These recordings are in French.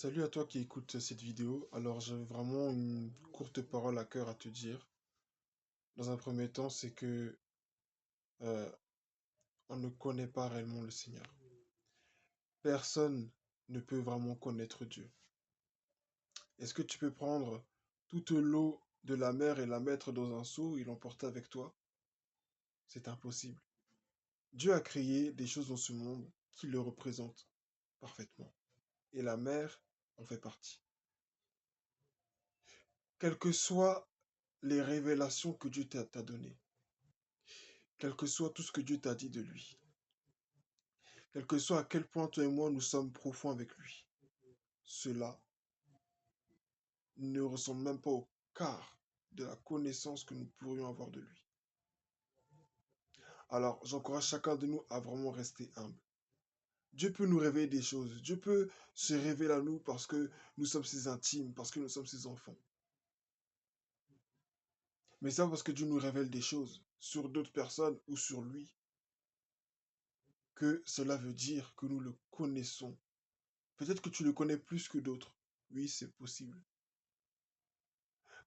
Salut à toi qui écoute cette vidéo. Alors, j'avais vraiment une courte parole à cœur à te dire. Dans un premier temps, c'est que euh, on ne connaît pas réellement le Seigneur. Personne ne peut vraiment connaître Dieu. Est-ce que tu peux prendre toute l'eau de la mer et la mettre dans un seau et l'emporter avec toi? C'est impossible. Dieu a créé des choses dans ce monde qui le représentent parfaitement. Et la mer en fait partie. Quelles que soient les révélations que Dieu t'a données, quel que soit tout ce que Dieu t'a dit de lui, quel que soit à quel point toi et moi nous sommes profonds avec lui, cela ne ressemble même pas au quart de la connaissance que nous pourrions avoir de lui. Alors, j'encourage chacun de nous à vraiment rester humble. Dieu peut nous révéler des choses. Dieu peut se révéler à nous parce que nous sommes ses intimes, parce que nous sommes ses enfants. Mais c'est pas parce que Dieu nous révèle des choses sur d'autres personnes ou sur lui que cela veut dire que nous le connaissons. Peut-être que tu le connais plus que d'autres. Oui, c'est possible.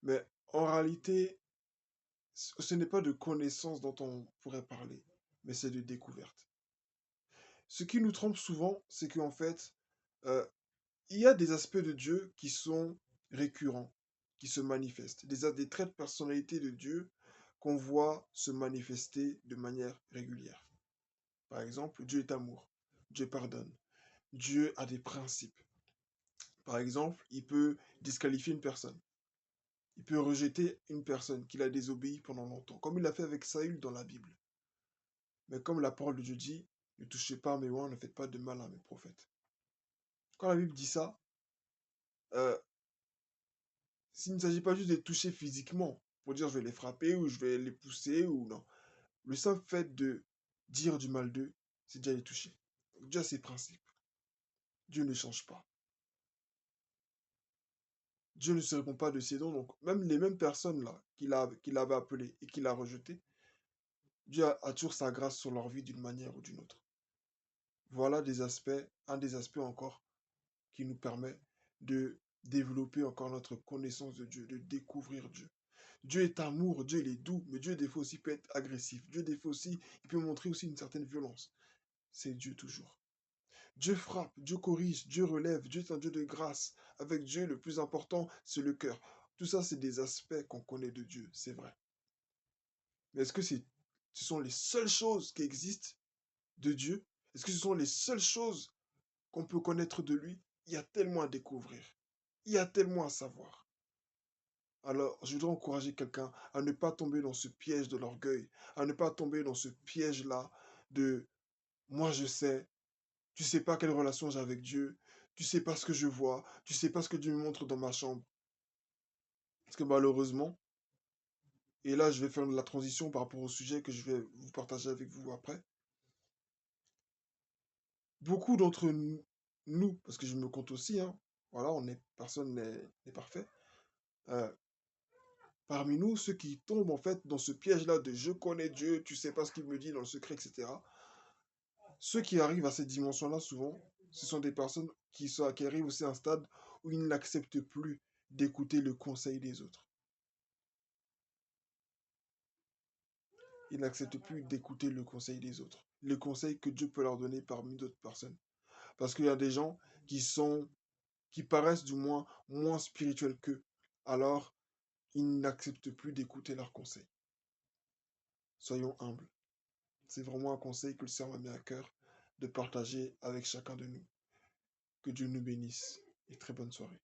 Mais en réalité, ce n'est pas de connaissance dont on pourrait parler, mais c'est de découverte. Ce qui nous trompe souvent, c'est qu'en fait, euh, il y a des aspects de Dieu qui sont récurrents, qui se manifestent, des traits de personnalité de Dieu qu'on voit se manifester de manière régulière. Par exemple, Dieu est amour, Dieu pardonne, Dieu a des principes. Par exemple, il peut disqualifier une personne, il peut rejeter une personne qu'il a désobéi pendant longtemps, comme il l'a fait avec Saül dans la Bible. Mais comme la parole de Dieu dit, ne touchez pas à mes oins, ne faites pas de mal à mes prophètes. Quand la Bible dit ça, euh, s'il ne s'agit pas juste de les toucher physiquement, pour dire je vais les frapper ou je vais les pousser ou non. Le simple fait de dire du mal d'eux, c'est déjà les toucher. Dieu a ses principes. Dieu ne change pas. Dieu ne se répond pas de ses dons. Donc même les mêmes personnes là qu'il avait appelées et qu'il a rejetées, Dieu a toujours sa grâce sur leur vie d'une manière ou d'une autre. Voilà un des aspects encore qui nous permet de développer encore notre connaissance de Dieu, de découvrir Dieu. Dieu est amour, Dieu il est doux, mais Dieu des fois aussi peut être agressif. Dieu des fois aussi, il peut montrer aussi une certaine violence. C'est Dieu toujours. Dieu frappe, Dieu corrige, Dieu relève, Dieu est un Dieu de grâce. Avec Dieu, le plus important, c'est le cœur. Tout ça, c'est des aspects qu'on connaît de Dieu, c'est vrai. Mais est-ce que ce sont les seules choses qui existent de Dieu? Est-ce que ce sont les seules choses qu'on peut connaître de lui? Il y a tellement à découvrir. Il y a tellement à savoir. Alors, je voudrais encourager quelqu'un à ne pas tomber dans ce piège de l'orgueil, à ne pas tomber dans ce piège-là de moi je sais, tu sais pas quelle relation j'ai avec Dieu, tu sais pas ce que je vois, tu sais pas ce que Dieu me montre dans ma chambre. Parce que malheureusement, et là je vais faire la transition par rapport au sujet que je vais vous partager avec vous après, beaucoup d'entre nous, parce que je me compte aussi, hein, voilà, personne n'est parfait, euh, parmi nous, ceux qui tombent en fait dans ce piège-là de je connais Dieu, tu sais pas ce qu'il me dit dans le secret, etc. Ceux qui arrivent à cette dimension-là, souvent, ce sont des personnes qui arrivent aussi à un stade où ils n'acceptent plus d'écouter le conseil des autres. Ils n'acceptent plus d'écouter le conseil des autres. Le conseil que Dieu peut leur donner parmi d'autres personnes. Parce qu'il y a des gens qui paraissent du moins spirituels qu'eux. Alors, ils n'acceptent plus d'écouter leurs conseils. Soyons humbles. C'est vraiment un conseil que le Seigneur m'a mis à cœur de partager avec chacun de nous. Que Dieu nous bénisse et très bonne soirée.